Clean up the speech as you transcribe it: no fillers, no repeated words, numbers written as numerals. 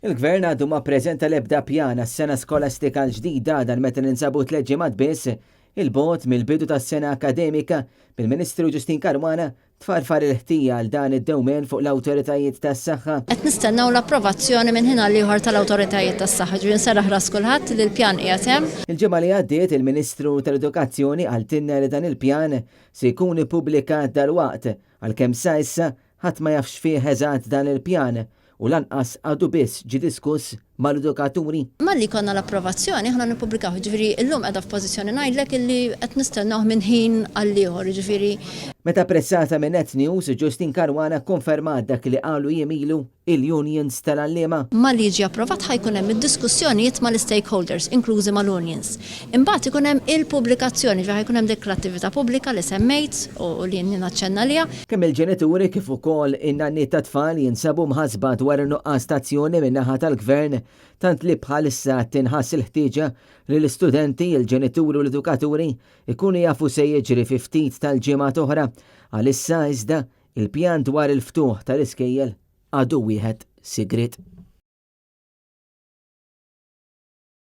Il-Gvern għadu ma preżenta l-ebda pjana s-sena skolastika l-ġdida dan meta ninsabu 3 ġimgħat biss il-bot mill-bidu tas-sena akademika bil-Ministru Ġustin Karwana tfarfar il-ħtija għal dan id-dewmien fuq l-awtoritajiet tas-saħħa. Qed nistennew l-approvazzjoni minn ħina l-ieħor tal-awtoritajiet tas-saħħa ġifieri nsarraħ ras kulħadd li l-pjan qiegħed hemm. Il-ġimgħa li għaddiet il-Ministru tal-Edukazzjoni għaltinna li dan il-pjan se jkun ippubblikat dalwaqt għalkemm sa issa ħadd ma jafx fih eżatt dan il-pjan u lanqas għadu biss ġi diskuss mal-edukaturi. Malli konna l-approvazzjoni ħana nippubblikaw ġifieri llum qiegħda f'pożizzjoni ngħidlek illi qed nistennew minn ħin għal ieħor ġifieri. Meta pressata minn Net News, Ġustin Karwana konfermat dak li qalu jemilu il-unions tal-allima. Malli jiġi approvat ħajkun hemm id-diskussjonijiet mal-stakeholders, inklużi mal-unions. Imbagħad ikun hemm il-pubblikazzjoni, ġifieri ħajkun hemm dik l-attività pubblika li semmejt u li naċċenna liha. Kemm il-ġenituri kif ukoll in-nanniet ta' tfal jinsabu mħasba dwar in-nuqqas tazzjoni min-naħa tal-Gvern tant li bħalissa tinħass il-ħtieġa li l-istudenti, il-ġenituri u l-edukaturi ikunu jafu se jiġri fi ftit tal-ġimgħat oħra għalissa iżda il-pjan dwar il-ftuħ tal-iskejjel għadu wieħed sigriet.